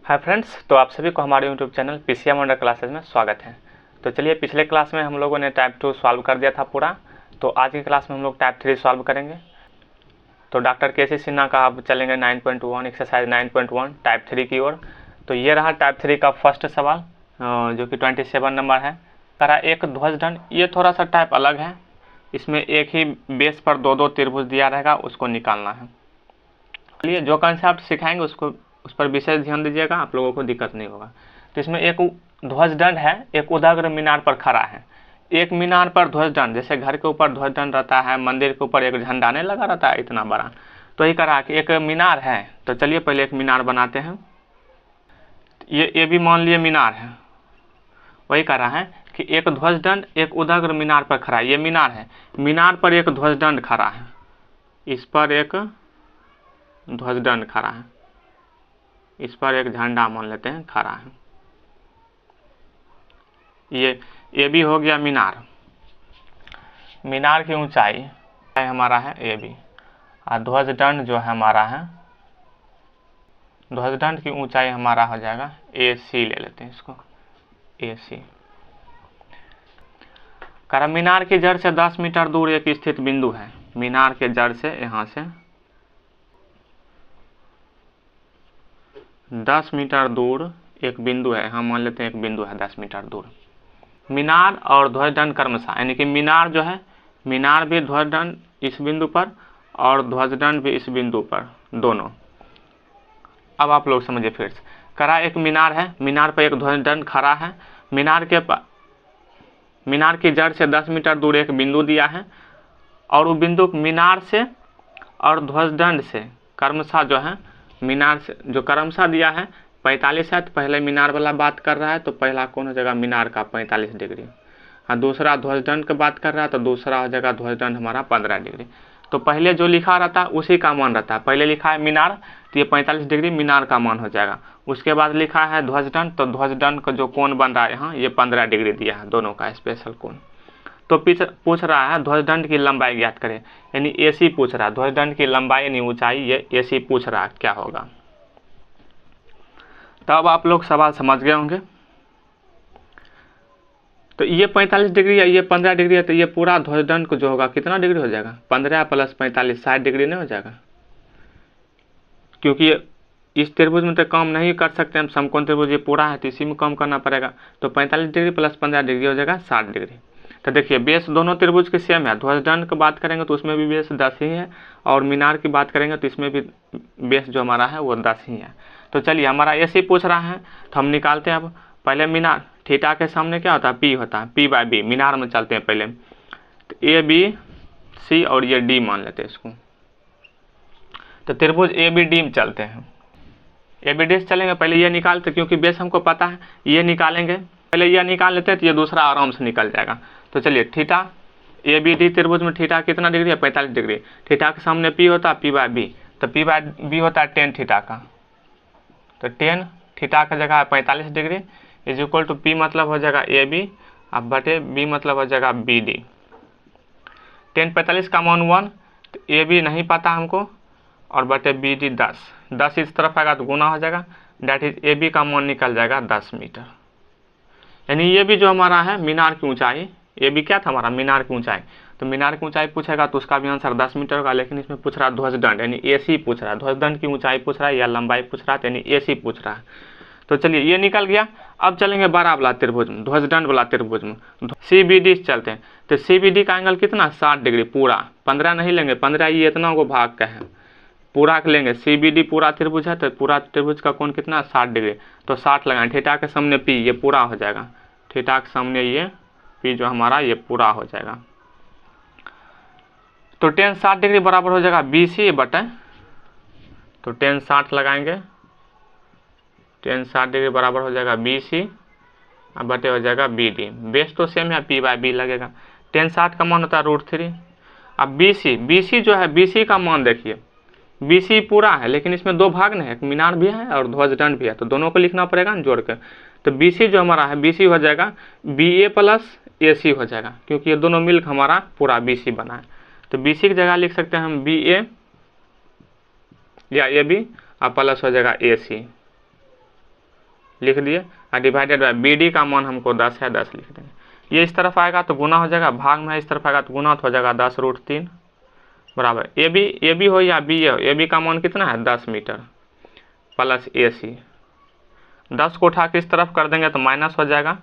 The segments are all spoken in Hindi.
हाय फ्रेंड्स, तो आप सभी को हमारे YouTube channel PCM under classes में स्वागत है। तो चलिए, पिछले क्लास में हम लोगों ने टाइप 2 सॉल्व कर दिया था पूरा। तो आज की क्लास में हम लोग टाइप 3 सॉल्व करेंगे। तो डॉक्टर केसी सिन्हा का अब चलेंगे 9.1 एक्सरसाइज 9.1 टाइप 3 की ओर। तो ये रहा टाइप 3 का फर्स्ट सवाल, जो कि 27 नंबर है। करा एक ध्वजदंड, ये थोड़ा सा टाइप अलग है। इसमें एक ही बेस पर दो दो त्रिभुज दिया रहेगा, उसको निकालना है। चलिए, जो कंसेप्ट सिखाएंगे उस पर विशेष ध्यान दीजिएगा, आप लोगों को दिक्कत नहीं होगा। तो इसमें एक ध्वजदंड है, एक उदाग्र मीनार पर खड़ा है। एक मीनार पर ध्वजदंड, जैसे घर के ऊपर ध्वजदंड रहता है, मंदिर के ऊपर एक झंडा नहीं लगा रहता है इतना बड़ा, तो यही करा कि एक मीनार है। तो चलिए पहले एक मीनार बनाते हैं। ये भी मान लिए मीनार है। वही कह रहा है कि एक ध्वजदंड एक उदाग्र मीनार पर खड़ा है। ये मीनार है, मीनार पर एक ध्वजदंड खड़ा है, इस पर एक ध्वजदंड खड़ा है, इस पर एक झंडा मान लेते हैं खड़ा है। ये भी हो गया मीनार। मीनार की ऊंचाई हमारा है ए बी, और ध्वजदंड जो है हमारा है, ध्वजदंड की ऊंचाई हमारा हो जाएगा ए सी। ले लेते हैं इसको ए सी। करा मीनार की जड़ से 10 मीटर दूर एक स्थित बिंदु है। मीनार के जड़ से यहाँ से 10 मीटर दूर एक बिंदु है, हम मान लेते हैं एक बिंदु है 10 मीटर दूर। मीनार और ध्वजदंड क्रमशः, यानी कि मीनार जो है, मीनार भी ध्वजदंड इस बिंदु पर और ध्वजदंड भी इस बिंदु पर, दोनों। अब आप लोग समझिए फिर से। करा एक मीनार है, मीनार पर एक ध्वजदंड खड़ा है। मीनार की जड़ से 10 मीटर दूर एक बिंदु दिया है, और वो बिंदु मीनार से और ध्वजदंड से क्रमशः जो है, मीनार से जो क्रमशः दिया है 45 है। तो पहले मीनार वाला बात कर रहा है, तो पहला कौन हो जाएगा मीनार का 45 डिग्री, और दूसरा ध्वजदंड की बात कर रहा है, तो दूसरा हो जाएगा ध्वजदंड हमारा 15 डिग्री। तो पहले जो लिखा रहता है उसी का मान रहता है। पहले लिखा है मीनार, तो ये 45 डिग्री मीनार का मान हो जाएगा। उसके बाद लिखा है ध्वजदंड, तो ध्वजदंड का जो कोण बन रहा है यहाँ, ये 15 डिग्री दिया है, दोनों का स्पेशल कोण। तो पूछ रहा है ध्वजदंड की लंबाई ज्ञात करें, यानी एसी पूछ रहा है। ध्वजदंड की लंबाई यानी ऊंचाई, ये एसी पूछ रहा है, क्या होगा। तब आप लोग सवाल समझ गए होंगे। तो ये 45 डिग्री है, ये 15 डिग्री है, तो ये पूरा ध्वजदंड को जो होगा कितना डिग्री हो जाएगा, 15 + 45 60 डिग्री नहीं हो जाएगा। क्योंकि इस त्रिभुज में तो कम नहीं कर सकते हम, समकोण त्रिभुज ये पूरा है, तो इसी में कम करना पड़ेगा। तो 45 डिग्री + 15 डिग्री हो जाएगा 60 डिग्री। तो देखिए, बेस दोनों त्रिभुज के सेम है। ध्वजदंड की बात करेंगे तो उसमें भी बेस 10 ही है, और मीनार की बात करेंगे तो इसमें भी बेस जो हमारा है वो 10 ही है। तो चलिए, हमारा एसी पूछ रहा है, तो हम निकालते हैं। अब पहले मीनार, थीटा के सामने क्या होता है, पी होता है, P/B। मीनार में चलते हैं पहले, तो ए बी सी और ये डी मान लेते हैं इसको। तो त्रिभुज ए बी डी में चलते हैं। ए बी डी से चलेंगे, पहले ये निकालते, क्योंकि बेस हमको पता है, ये निकालेंगे। पहले ये निकाल लेते हैं, तो ये दूसरा आराम से निकल जाएगा। तो चलिए, थीटा ए बी डी त्रिभुज में थीटा कितना डिग्री है, 45 डिग्री। थीटा के सामने पी होता है P/B, तो P/B होता है 10 थीटा का। तो 10 थीटा का जगह है 45 degree, is equal to P मतलब हो जाएगा ए बी, अब बटे B मतलब हो जाएगा बी डी। 10 45 का मान 1, तो ए बी नहीं पता हमको, और बटे बी डी 10 इस तरफ आएगा तो गुना हो जाएगा, डैट इज ए बी का मान निकल जाएगा 10 मीटर। यानी ये भी जो हमारा है मीनार की ऊंचाई, ये भी क्या था हमारा मीनार की ऊंचाई। तो मीनार की ऊंचाई पूछेगा तो उसका भी आंसर 10 मीटर होगा, लेकिन इसमें पूछ रहा है ध्वजदंड, यानी एसी पूछ रहा है। ध्वजदंड की ऊंचाई पूछ रहा है या लंबाई पूछ रहा है, यानी एसी पूछ रहा है। तो चलिए, ये निकल गया। अब चलेंगे बड़ा वाला त्रिभुज में, ध्वजदंड वाला त्रिभुज में, CBD से चलते हैं। तो CBD का एंगल कितना, 60 डिग्री पूरा, 15 नहीं लेंगे, 15 ये इतना को भाग का है, पूरा लेंगे। CBD पूरा त्रिभुज है, तो पूरा त्रिभुज का कोण कितना, 60 डिग्री। तो 60 लगाएं, थीटा के सामने P, ये पूरा हो जाएगा। थीटा के सामने ये P जो हमारा, ये पूरा हो जाएगा। तो 10 60 डिग्री बराबर हो जाएगा BC बटे, तो 10 60 लगाएंगे, 10 60 डिग्री बराबर हो जाएगा BC, अब बटे हो जाएगा BD। बेस तो सेम है, P/B लगेगा। 10 60 का मान होता है √3। अब BC जो है, BC का मान देखिए, BC पूरा है, लेकिन इसमें दो भाग नहीं है, मीनार भी है और ध्वजदंड भी है, तो दोनों को लिखना पड़ेगा ना जोड़ के। तो BC जो हमारा है, BC हो जाएगा BA + AC हो जाएगा, क्योंकि ये दोनों मिलकर हमारा पूरा BC बना है। तो BC की जगह लिख सकते हैं हम BA या AB, और प्लस हो जाएगा AC। लिख दिए, और डिवाइडेड बाय BD का मान हमको 10 है, 10 लिख देंगे। ये इस तरफ आएगा तो गुना हो जाएगा, भाग में इस तरफ आएगा तो गुना तो हो जाएगा 10√3 बराबर AB हो या BA हो, AB का मान कितना है 10 मीटर प्लस AC। 10 को उठा के इस तरफ कर देंगे तो माइनस हो जाएगा,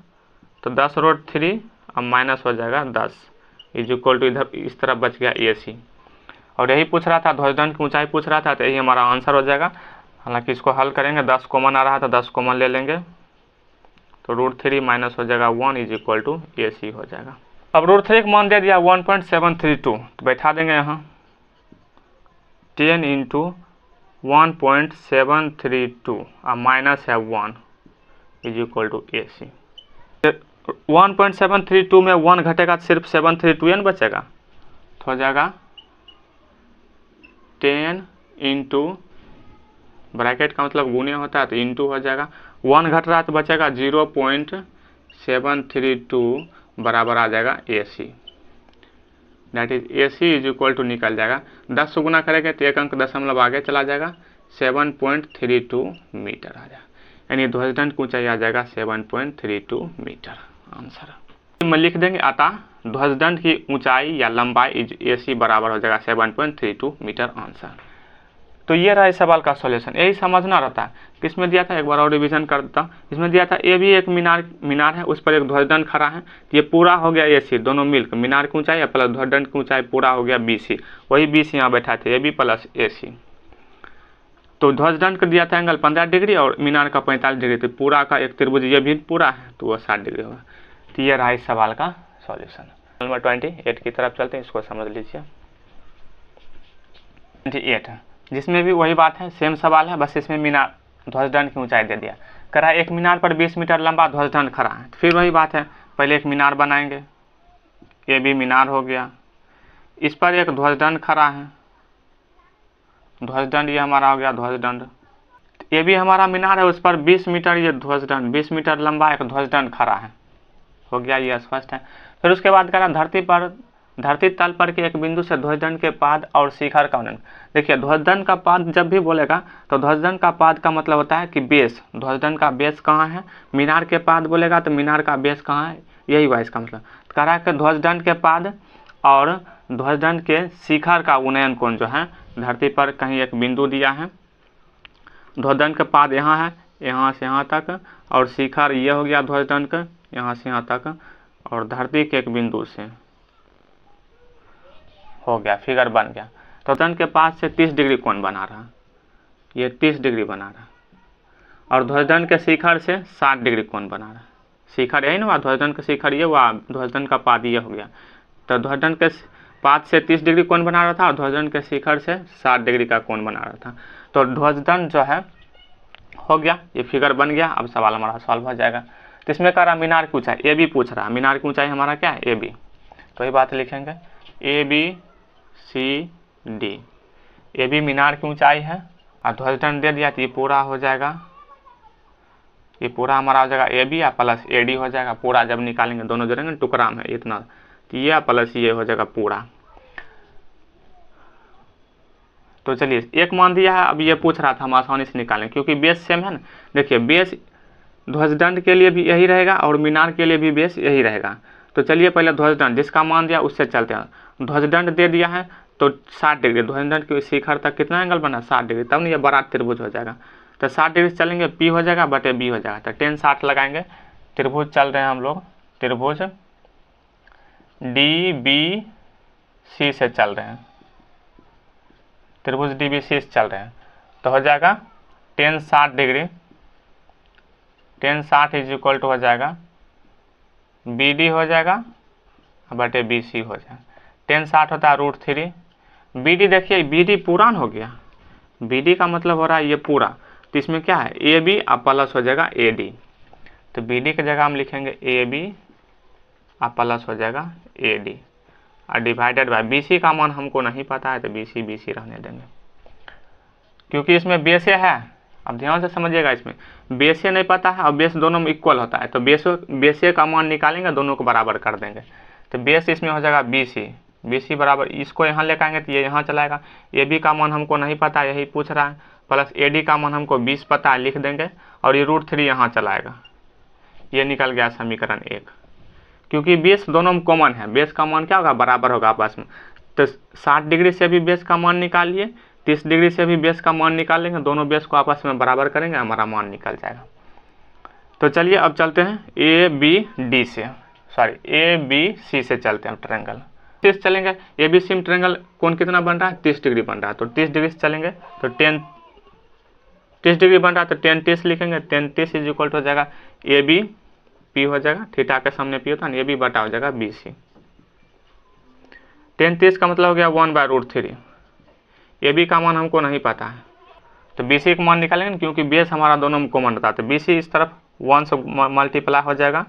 तो 10√3 अब माइनस हो जाएगा 10 इज इक्वल टू इधर इस तरफ बच गया AC। और यही पूछ रहा था, ध्वजदंड की ऊंचाई पूछ रहा था, तो यही हमारा आंसर हो जाएगा। हालांकि इसको हल करेंगे, 10 कॉमन आ रहा था, 10 कॉमन ले लेंगे तो √3 माइनस हो जाएगा 1 इज इक्वल टू AC हो जाएगा। अब √3 का मान दे दिया 1.732, तो बैठा देंगे यहाँ 10 इंटू 1.732 और माइनस है 1 इज इक्वल टू AC। 1.732 में 1 घटेगा तो सिर्फ 732 बचेगा, तो हो जाएगा 10 इंटू ब्रैकेट का मतलब गुने होता है तो इंटू हो जाएगा, 1 घट रहा तो बचेगा 0.732 बराबर आ जाएगा AC। That is AC is equal to निकल जाएगा, 10 से गुना करेंगे तो एक अंक दशमलव आगे चला जाएगा, 7.32 मीटर आ जाएगा, यानी ध्वजदंड की ऊंचाई आ जाएगा 7.32 मीटर आंसर। में लिख देंगे अतः ध्वजदंड की ऊंचाई या लंबाई AC बराबर हो जाएगा 7.32 मीटर आंसर। तो ये रहा इस सवाल का सॉल्यूशन, यही समझना रहता है। किसमें दिया था, एक बार और रिवीजन कर देता हूँ। इसमें दिया था AB एक मीनार है, उस पर एक ध्वजदंड खड़ा है, तो ये पूरा हो गया AC, दोनों मिलकर मीनार की ऊंचाई प्लस ध्वजदंड की ऊंचाई पूरा हो गया BC, वही BC यहाँ बैठा थे AB प्लस AC। तो ध्वजदंड का दिया था एंगल 15 डिग्री और मीनार का 45 डिग्री, तो पूरा का एक त्रिभुज ये भी पूरा है तो वह 60 डिग्री होगा। तो ये रहा इस सवाल का सॉल्यूशन। नंबर 28 की तरफ चलते हैं, इसको समझ लीजिए। 28 जिसमें भी वही बात है, सेम सवाल है, बस इसमें मीनार ध्वजदंड की ऊंचाई दे दिया करा, एक मीनार पर 20 मीटर लंबा ध्वजदंड खड़ा है। फिर वही बात है, पहले एक मीनार बनाएंगे, ये भी मीनार हो गया, इस पर एक ध्वजदंड खड़ा है, ध्वजदंड ये हमारा हो गया ध्वजदंड, ये भी हमारा मीनार है, उस पर 20 मीटर ये ध्वजदंड 20 मीटर लंबा एक ध्वजदंड खड़ा है, हो गया, ये स्पष्ट है। फिर उसके बाद करा धरती तल पर के एक बिंदु से ध्वजदंड के पाद और शिखर का वर्णन। देखिए ध्वजदंड का पाद जब भी बोलेगा तो ध्वजदंड का पाद का मतलब होता है कि बेस, ध्वजदंड का बेस कहाँ है, मीनार के पाद बोलेगा तो मीनार का बेस कहाँ है, यही हुआ इसका मतलब। कह रहा है कि ध्वजदंड के पाद और ध्वजदंड के शिखर का उन्नयन कोण जो है, धरती पर कहीं एक बिंदु दिया है, ध्वजदंड के पाद यहाँ है, यहाँ से यहाँ तक, और शिखर ये हो गया ध्वजदंड का यहाँ से यहाँ तक, और धरती के एक बिंदु से हो गया, फिगर बन गया। तो ध्वजदंड के पास से 30 डिग्री कोण बना रहा, ये 30 डिग्री बना रहा, और ध्वजदंड के शिखर से 60 डिग्री कोण बना रहा। शिखर यही ना हुआ, ध्वजदंड का शिखर ये हुआ, ध्वजदंड का पाद ये हो गया। तो ध्वजदंड के पाद से 30 डिग्री कोण बना रहा था और ध्वजदंड के शिखर से 60 डिग्री का कोण बना रहा था। तो ध्वजदंड जो है हो गया, ये फिगर बन गया। अब सवाल हमारा सॉल्व हो जाएगा। तो इसमें कह रहा मीनार की ऊंचाई, AB पूछ रहा है, मीनार की ऊंचाई हमारा क्या है AB, तो ये बात लिखेंगे ABCD। AB मीनार की ऊंचाई है और ध्वजदंड दे दिया तो ये पूरा हो जाएगा, ये पूरा हमारा हो जाएगा AB या प्लस AD हो जाएगा। पूरा जब निकालेंगे दोनों जोड़ेंगे टुकड़ा में इतना, तो ये प्लस ये हो जाएगा पूरा। तो चलिए एक मान दिया है, अब ये पूछ रहा था, हम आसानी से निकालें क्योंकि बेस सेम है ना। देखिए बेस ध्वजदंड के लिए भी यही रहेगा और मीनार के लिए भी बेस यही रहेगा। तो चलिए पहले ध्वजदंड जिसका मान दिया उससे चलते हैं। ध्वजदंड दे दिया है तो 60 डिग्री, ध्वजदंड के शिखर तक कितना एंगल बना 60 डिग्री, तब नहीं ये बड़ा त्रिभुज हो जाएगा। तो 60 डिग्री से चलेंगे P हो जाएगा बटे B हो जाएगा, तो 10 60 लगाएंगे। त्रिभुज चल रहे हैं हम लोग, त्रिभुज DBC से चल रहे हैं, त्रिभुज DBC से चल रहे हैं, तो हो जाएगा 10 60 डिग्री, 10 60 इज इक्वल टू हो जाएगा BD हो जाएगा बटे BC हो जाएगा। 10 60 होता है √3, BD देखिए BD पूरा हो गया, BD का मतलब हो रहा है ये पूरा, तो इसमें क्या है AB और प्लस हो जाएगा AD, तो BD की जगह हम लिखेंगे AB और प्लस हो जाएगा AD और डिवाइडेड बाय BC का मान हमको नहीं पता है तो BC रहने देंगे क्योंकि इसमें बेसे है। अब ध्यान से समझिएगा, इसमें बेसे नहीं पता है और बेस दोनों में इक्वल होता है, तो बेसे का मान निकालेंगे दोनों को बराबर कर देंगे। तो बेस इसमें हो जाएगा BC बराबर, इसको यहाँ लेकर आएंगे तो ये यहाँ चलाएगा। AB का मान हमको नहीं पता, यही पूछ रहा है, प्लस AD का मान हमको 20 पता है, लिख देंगे, और ये √3 यहाँ चलाएगा, ये निकल गया समीकरण 1। क्योंकि बेस दोनों में कॉमन है, बेस का मान क्या होगा, बराबर होगा आपस में। तो 60 डिग्री से भी बेस का मान निकालिए, 30 डिग्री से भी बेस का मान निकालेंगे, दोनों बेस को आपस में बराबर करेंगे, हमारा मान निकल जाएगा। तो चलिए अब चलते हैं ABD से, सॉरी ABC से चलते हैं ट्रायंगल। 30 चलेंगे, ABC में ट्रायंगल कौन कितना बन रहा है, 30 डिग्री बन रहा है, तो 30 डिग्री से चलेंगे तो 30 डिग्री बन रहा है तो 10 30 लिखेंगे, 10 30 इज इक्वल टू हो जाएगा AB P हो जाएगा, थीटा के सामने P होता है ना, AB बटा हो जाएगा BC। 10 30 का मतलब हो गया 1/√3। AB का मान हमको नहीं पता है, तो BC का मान निकालेंगे, क्योंकि बेस हमारा दोनों में कॉमन रहता है, तो BC इस तरफ 1 से मल्टीप्लाई हो जाएगा,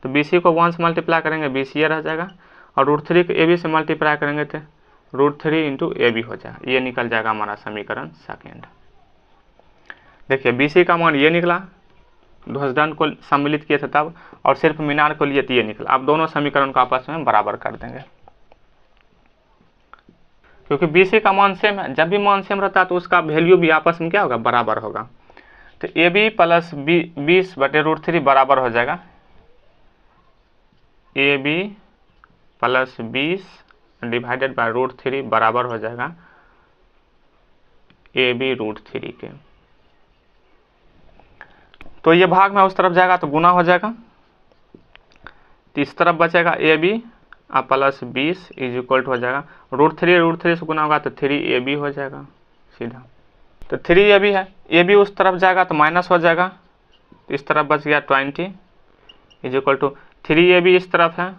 तो BC को 1 से मल्टीप्लाई करेंगे BC ये रह जाएगा, और √3 को AB से मल्टीप्लाई करेंगे तो √3 इंटू AB हो जाएगा, ये निकल जाएगा हमारा समीकरण सेकेंड। देखिए BC का मान ये निकला, ध्वजदंड को सम्मिलित किए थे तब, और सिर्फ मीनार को लिए तो ये निकला। अब दोनों समीकरण को आपस में बराबर कर देंगे, क्योंकि BC का मान सेम है, जब भी मान सेम रहता है तो उसका वैल्यू भी आपस में क्या होगा, बराबर होगा। तो AB प्लस 20/√3 बराबर हो जाएगा AB प्लस 20 डिवाइडेड बाय √3 बराबर हो जाएगा AB √3 के। तो ये भाग में उस तरफ जाएगा तो गुना हो जाएगा, तो इस तरफ बचेगा AB plus 20 is equal to हो जाएगा √3 से गुना होगा तो 3AB हो जाएगा सीधा। तो 3AB है, AB उस तरफ जाएगा तो माइनस हो जाएगा, इस तरफ बच गया 20 इज इक्वल टू 3AB इस तरफ है,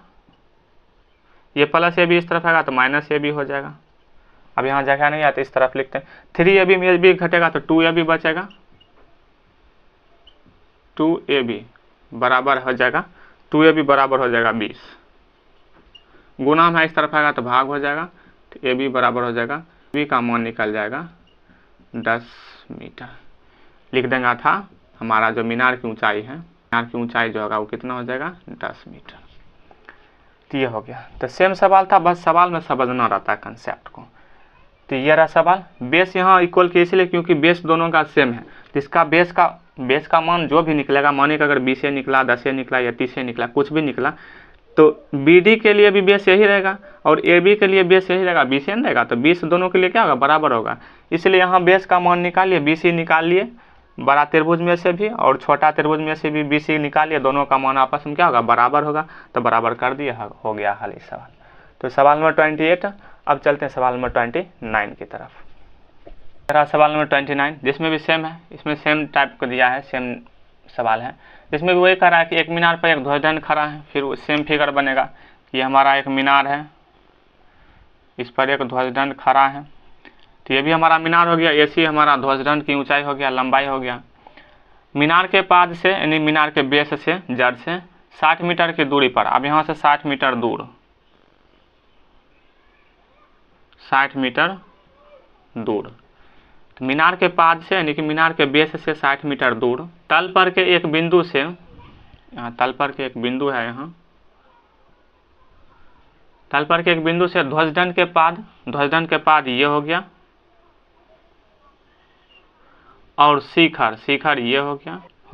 ये प्लस AB इस तरफ आएगा तो माइनस AB हो जाएगा। अब यहाँ जगह नहीं आती, इस तरफ लिखते हैं, 3AB में AB घटेगा तो 2AB बचेगा, 2AB बराबर हो जाएगा, 2AB बराबर हो जाएगा 20, गुना में इस तरफ आएगा तो भाग हो जाएगा, तो AB बराबर हो जाएगा, AB का मान निकल जाएगा 10 मीटर। लिख देंगे था हमारा जो मीनार की ऊंचाई है, मीनार की ऊंचाई जो होगा वो कितना हो जाएगा, 10 मीटर। तो ये हो गया। तो सेम सवाल था, बस सवाल में समझना रहता है कंसेप्ट को। तो ये रहा सवाल। बेस यहाँ इक्वल के इसलिए क्योंकि बेस दोनों का सेम है, तो इसका बेस का मान जो भी निकलेगा, मानिए कि अगर 20 से निकला, 10 से निकला या 30 से निकला, कुछ भी निकला, तो BD के लिए भी बेस यही रहेगा और AB के लिए बेस यही रहेगा, 20 नहीं रहेगा, तो 20 दोनों के लिए क्या होगा, बराबर होगा। इसलिए यहाँ बेस का मान निकालिए, BC निकाल लिए, बड़ा त्रिभुज में से भी और छोटा त्रिभुज में से भी BC निकालिए, दोनों का मान आपस में क्या होगा, बराबर होगा। तो बराबर कर दिया, हो गया हल इस सवाल। तो सवाल नंबर 28। अब चलते हैं सवाल नंबर 29 की तरफ। मेरा सवाल नंबर 29 जिसमें भी सेम है, इसमें सेम टाइप का दिया है, सेम सवाल है, जिसमें भी वही कह रहा है कि एक मीनार पर एक ध्वजदंड खड़ा है। फिर सेम फिगर बनेगा, ये हमारा एक मीनार है, इस पर एक ध्वजदंड खड़ा है, तो ये भी हमारा मीनार हो गया, AC हमारा ध्वजदंड की ऊंचाई हो गया, लंबाई हो गया। मीनार के पाद से यानी मीनार के बेस से, जड़ से 60 मीटर की दूरी पर, अब यहाँ से 60 मीटर दूर, 60 मीटर दूर, तो मीनार के पाद से यानी कि मीनार के बेस से 60 मीटर दूर, तल पर के एक बिंदु से, यहाँ तल पर के एक बिंदु है, यहाँ तल पर के एक बिंदु से ध्वजदंड के पाद ये हो गया, और शिखर ये हो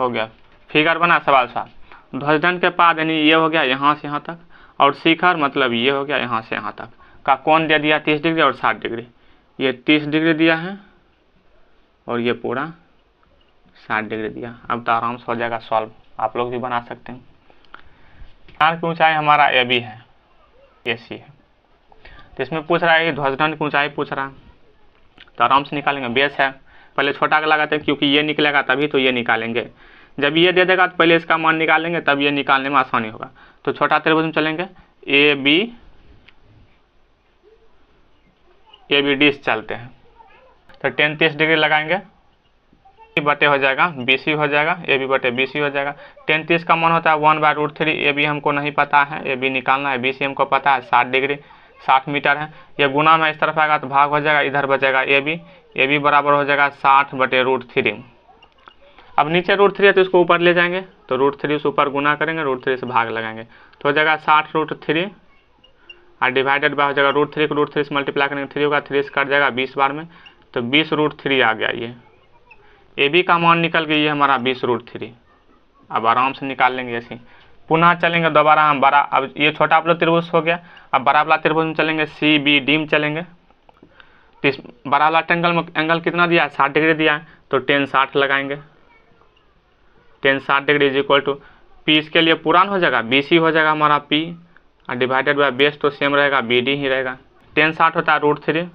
गया। फिगर बना सवाल साहब। ध्वजदंड के पाद यानी ये हो गया यहाँ से यहाँ तक, और शिखर मतलब ये हो गया यहाँ से यहाँ तक का कोण दे दिया 30 डिग्री और 60 डिग्री। ये 30 डिग्री दिया है और ये पूरा 60 डिग्री दिया। अब तो आराम से हो जाएगा सॉल्व, आप लोग भी बना सकते हैं। मीनार की ऊंचाई हमारा AB है, AC है, तो इसमें पूछ रहा है कि ध्वजदंड की ऊंचाई पूछ रहा है, तो आराम से निकालेंगे। बेस है, पहले छोटा का लगाते हैं क्योंकि ये निकलेगा तभी तो ये निकालेंगे। जब ये दे देगा तो पहले इसका मान निकालेंगे, तब ये निकालने में आसानी होगा। तो छोटा त्रिभुज में चलेंगे, ABD से चलते हैं, तो 10 30 डिग्री लगाएंगे, बटे हो जाएगा BC हो जाएगा, AB बटे BC हो जाएगा। 10 30 का मान होता है 1/√3, AB हमको नहीं पता है, AB निकालना है, BC हमको पता है 60 डिग्री, 60 मीटर है। ये गुना में इस तरफ आएगा तो भाग हो जाएगा, इधर बचेगा AB बराबर हो जाएगा 60/√3। अब नीचे √3 है तो इसको ऊपर ले जाएंगे, तो √3 से ऊपर गुना करेंगे, √3 से भाग लगाएंगे, तो हो जाएगा 60√3 और डिवाइडेड बाय हो जाएगा √3 को √3 से मल्टीप्लाई करेंगे, 3 होगा, 3 से कट जाएगा 20 बार में, तो 20√3 आ गया। ये बी का मान निकल गया, ये हमारा 20√3। अब आराम से निकाल लेंगे ऐसे। पुनः चलेंगे दोबारा हम बड़ा, अब ये छोटा वाला त्रिभुज हो गया, अब बड़ा वाला त्रिभुज में चलेंगे, सी बी डी में चलेंगे। तो इस बड़ा वाला ट्रायंगल में एंगल कितना दिया है, 60 डिग्री दिया है, तो tan 60 लगाएंगे। tan 60 degree is equal to P, इसके लिए पुरान हो जाएगा, BC हो जाएगा हमारा P, और डिवाइडेड बाय बेस तो सेम रहेगा, BD ही रहेगा। tan 60 होता है √3,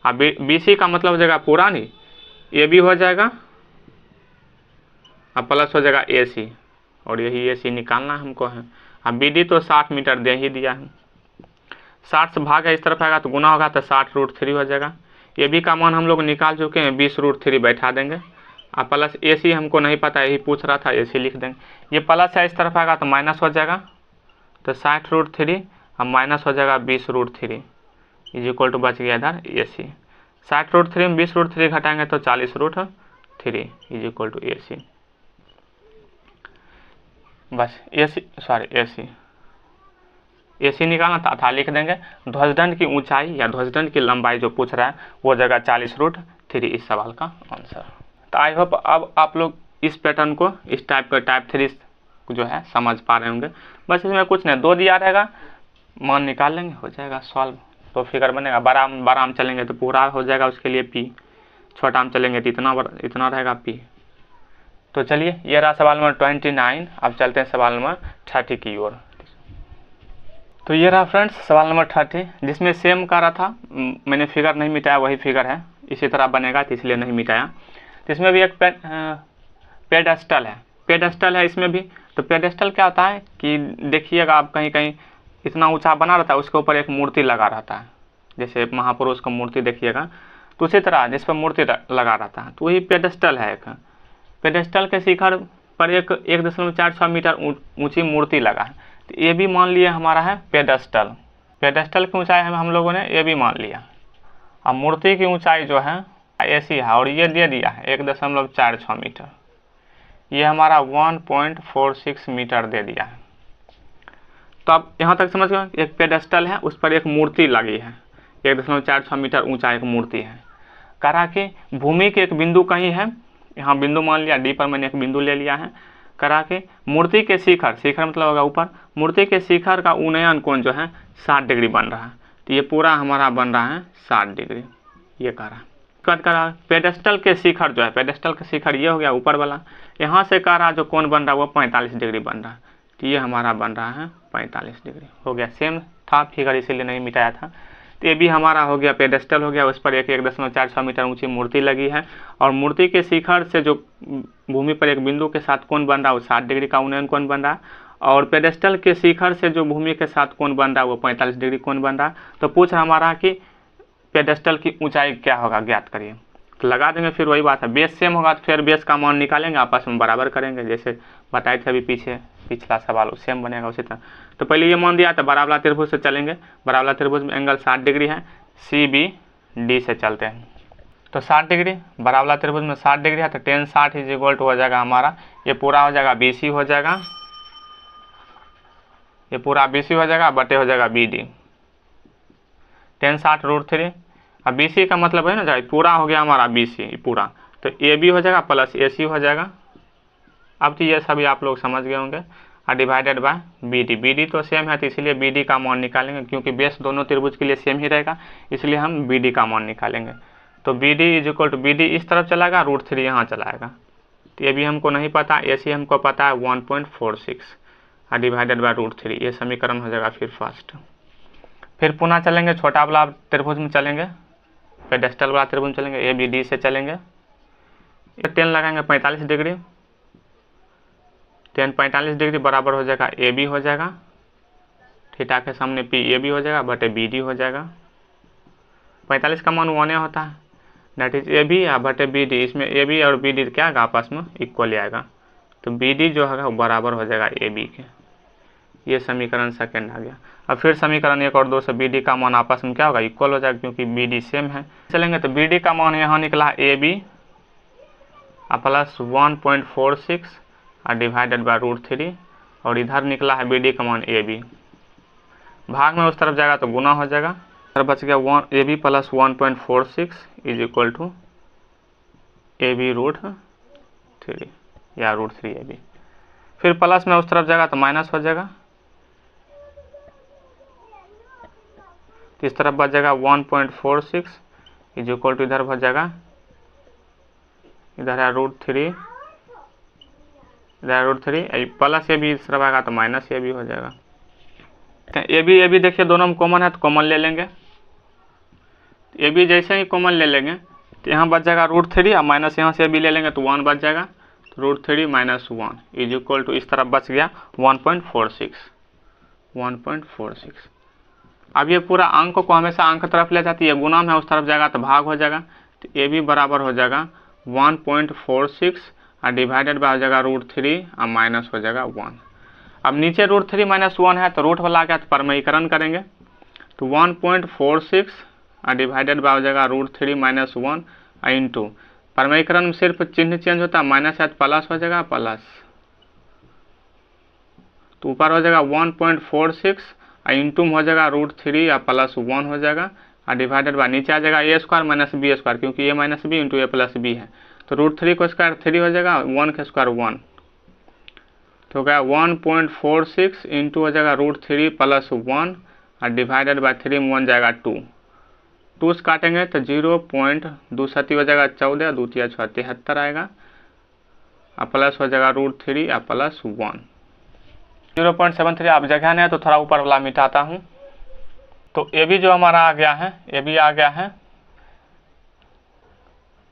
अब BC का मतलब हो जाएगा पुरान ही, AB हो जाएगा अब प्लस हो जाएगा AC, और यही AC निकालना हमको है। अब BD तो 60 मीटर दे ही दिया है, 60 से भाग इस तरफ आएगा तो गुना होगा तो 60√3 हो जाएगा। AB का मान हम लोग निकाल चुके हैं, 20√3 बैठा देंगे। अब प्लस AC हमको नहीं पता, यही पूछ रहा था, AC लिख देंगे। ये प्लस है इस तरफ आएगा तो माइनस हो जाएगा, तो 60√3 अब माइनस हो जाएगा 20√3 इज इक्वल टू बच गया इधर AC। 60√3 में 20√3 घटाएंगे तो 40√3 इज इक्वल टू AC। बस AC निकालना था लिख देंगे। ध्वजदंड की ऊंचाई या ध्वजदंड की लंबाई जो पूछ रहा है वो जगह 40√3 इस सवाल का आंसर। तो आई होप अब आप लोग इस पैटर्न को, इस टाइप का टाइप 3 जो है समझ पा रहे होंगे। बस इसमें कुछ नहीं, 2 दिया रहेगा, मान निकाल लेंगे, हो जाएगा सॉल्व। तो फिगर बनेगा, बड़ा में चलेंगे तो पूरा हो जाएगा, उसके लिए P, छोटा में चलेंगे तो इतना रहेगा P। तो चलिए ये रहा सवाल नंबर 29। अब चलते हैं सवाल नंबर 30 की ओर। तो ये रहा फ्रेंड्स सवाल नंबर 30, जिसमें सेम का रहा था, मैंने फिगर नहीं मिटाया, वही फिगर है, इसी तरह बनेगा तो इसलिए नहीं मिटाया। तो इसमें भी एक पेडेस्टल है इसमें भी। तो पेडेस्टल क्या होता है कि देखिएगा आप कहीं कहीं इतना ऊंचा बना रहता है, उसके ऊपर एक मूर्ति लगा रहता है, जैसे महापुरुष का मूर्ति देखिएगा, तो उसी तरह जिस पर मूर्ति लगा रहता है, तो वही पेडेस्टल है। एक पेडेस्टल के शिखर पर एक 1.46 मीटर ऊंची मूर्ति लगा है, तो ये भी मान लिया हमारा है पेडेस्टल की ऊंचाई हम लोगों ने ये भी मान लिया। अब मूर्ति की ऊंचाई जो है AC है, और ये दे दिया है 1.46 मीटर, ये हमारा 1.46 मीटर दे दिया है। तो अब यहाँ तक समझ गए, एक पेडेस्टल है, उस पर एक मूर्ति लगी है, 1.46 मीटर ऊंचा एक मूर्ति है। करा कि भूमि के एक बिंदु कहीं है, यहाँ बिंदु मान लिया, D पर मैंने एक बिंदु ले लिया है। करा के मूर्ति के शिखर मतलब होगा ऊपर, मूर्ति के शिखर का उन्नयन कोण जो है 60 डिग्री बन रहा है, तो ये पूरा हमारा बन रहा है 60 डिग्री। ये करा पेडेस्टल के शिखर जो है, पेडेस्टल के शिखर ये हो गया ऊपर वाला, यहाँ से करा जो कोण बन रहा है वो 45 डिग्री बन रहा है, तो ये हमारा बन रहा है 45 डिग्री। हो गया, सेम था फिगर इसीलिए नहीं मिटाया था। तो ये भी हमारा हो गया, पेडेस्टल हो गया, उस पर एक 1.46 मीटर ऊंची मूर्ति लगी है, और मूर्ति के शिखर से जो भूमि पर एक बिंदु के साथ कोण बन रहा है वो 60 डिग्री का उन्नयन कोण बन रहा है, और पेडेस्टल के शिखर से जो भूमि के साथ कोण बन रहा है वो 45 डिग्री कोण बन रहा है। तो पूछ हमारा कि पेडेस्टल की ऊंचाई क्या होगा, ज्ञात करिए। तो लगा देंगे, फिर वही बात है, बेस सेम होगा तो फिर बेस का मान निकालेंगे, आपस में बराबर करेंगे, जैसे बताए थे अभी पिछला सवाल सेम बनेगा उसी तरह। तो पहले ये मान दिया था, बड़ा वाला त्रिभुज से चलेंगे, बड़ा वाला त्रिभुज में एंगल 60 डिग्री है, CBD से चलते हैं। तो 60 डिग्री, बड़ा वाला त्रिभुज में 60 डिग्री है, तो tan 60 इज इक्वल टू हो जाएगा हमारा, ये पूरा हो जाएगा BC हो जाएगा, ये पूरा BC हो जाएगा, बटे हो जाएगा BD, tan 60√3। अब BC का मतलब है ना, पूरा हो गया हमारा BC पूरा, तो AB हो जाएगा प्लस AC हो जाएगा। अब तो ये सभी आप लोग समझ गए होंगे, और डिवाइडेड बाय BD तो सेम है, तो इसलिए BD का मान निकालेंगे, क्योंकि बेस दोनों त्रिभुज के लिए सेम ही रहेगा, इसलिए हम BD का मान निकालेंगे। तो BD is equal to, BD इस तरफ चलाएगा, √3 यहाँ चलाएगा, तो ये भी हमको नहीं पता, AC हमको पता है 1.46 और डिवाइडेड बाय √3, ये समीकरण हो जाएगा फिर फर्स्ट। फिर पुनः चलेंगे, छोटा वाला त्रिभुज में चलेंगे, पेडेस्टल वाला त्रिभुज में चलेंगे, ABD से चलेंगे, tan लगाएंगे 45 डिग्री, tan 45 डिग्री बराबर हो जाएगा AB हो जाएगा, थीटा के सामने PAB हो जाएगा, बटे BD हो जाएगा। 45 का मान 1 होता है, दैट इज AB या बटे BD, इसमें AB और BD क्या आएगा, आपस में इक्वल आएगा, तो BD जो है वो बराबर हो जाएगा AB के। ये समीकरण सेकंड आ गया। अब फिर समीकरण 1 और 2 से BD का मान आपस में क्या होगा, इक्वल हो जाएगा, क्योंकि BD सेम है। चलेंगे तो BD का मान यहाँ निकला AB प्लस 1.46 और डिवाइडेड बाय √3, और इधर निकला है BD का मान AB, भाग में उस तरफ जाएगा तो गुना हो जाएगा, फिर बच गया A B plus 1.46 is equal to A B √3 या √3 ए बी। फिर प्लस में उस तरफ जाएगा तो माइनस हो जाएगा, तो इस तरफ बच जाएगा 1.46 इज इक्वल टू इधर हो जाएगा, इधर है √3, इधर √3 प्लस ए बी, इस तरफ आएगा तो माइनस ए बी हो जाएगा। ए बी देखिए दोनों में कॉमन है तो कॉमन ले लेंगे। ए बी जैसे ही कॉमन ले लेंगे तो यहाँ बच जाएगा √3 और माइनस यहाँ से ए बी ले लेंगे तो 1 बच जाएगा, तो √3 - 1 इज इक्वल टू इस तरफ बच गया 1.46। अब ये पूरा अंक को हमेशा अंक तरफ ले जाती है, गुना में उस तरफ जाएगा तो भाग हो जाएगा, तो ए बी बराबर हो जाएगा 1.46 और डिवाइडेड बाय हो जाएगा √3 और माइनस हो जाएगा 1। अब नीचे √3 - 1 है तो रूट वाला आ गया तो परमीकरण करेंगे, तो 1.46 और डिवाइडेड बाय हो जाएगा √3 - 1 इंटू परमीकरण में सिर्फ चिन्ह चेंज होता है, माइनस है तो प्लस हो जाएगा प्लस, तो ऊपर हो जाएगा 1.46 और इंटू में हो जाएगा √3 और प्लस 1 हो जाएगा और डिवाइडेड बाय नीचे आ जाएगा a² - b², क्योंकि a - b into a + b है, तो √3 को स्क्वायर 3 हो जाएगा, 1 का स्क्वायर 1, तो क्या 1.46 इंटू हो जाएगा √3 + 1 और डिवाइडेड बाय 3 में 1 जाएगा 2 से काटेंगे तो 0.27 हो जाएगा, 14 2 × 6 73 आएगा और प्लस हो जाएगा √3 और प्लस 1। 0.73 आप जगह नहीं है तो थोड़ा ऊपर वाला मिटाता हूँ, तो ए बी जो हमारा आ गया है, ए बी आ गया है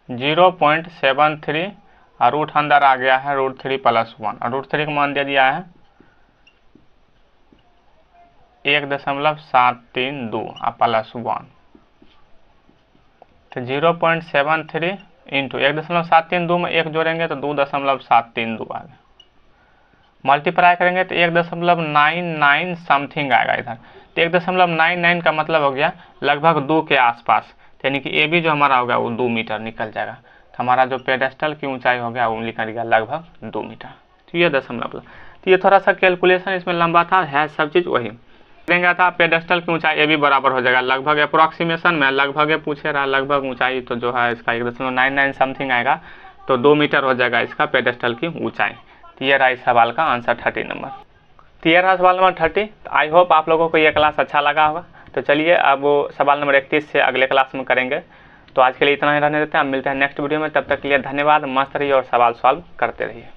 0.73 और रूट अंदर आ गया है √3 + 1 और √3 का मान दे दिया है 1.732 और प्लस 1, तो 0.73 इंटू 1.732 में 1 जोड़ेंगे तो 2.732 आ गया, मल्टीप्लाई करेंगे तो 1.99 समथिंग आएगा इधर, तो 1.99 का मतलब हो गया लगभग 2 के आसपास, यानी कि ए बी जो हमारा होगा वो 2 मीटर निकल जाएगा, तो हमारा जो पेडेस्टल की ऊंचाई हो गया वो निकल गया लगभग 2 मीटर। तो ये दशमलव, तो ये थोड़ा सा कैलकुलेशन इसमें लंबा था, है सब चीज़ वही देंगे था। पेडेस्टल की ऊंचाई ए बी बराबर हो जाएगा लगभग, अप्रोक्सीमेशन में लगभग पूछे रहा, लगभग ऊंचाई तो जो है इसका 1.99 समथिंग आएगा, तो 2 मीटर हो जाएगा इसका पेडेस्टल की ऊंचाई। तो ये रहा इस सवाल का आंसर 30 नंबर। तो ये रहा सवाल नंबर 30। आई होप आप लोगों को ये क्लास अच्छा लगा होगा। तो चलिए अब सवाल नंबर 31 से अगले क्लास में करेंगे। तो आज के लिए इतना ही रहने देते हैं, हम मिलते हैं नेक्स्ट वीडियो में, तब तक के लिए धन्यवाद। मस्त रहिए और सवाल सॉल्व करते रहिए।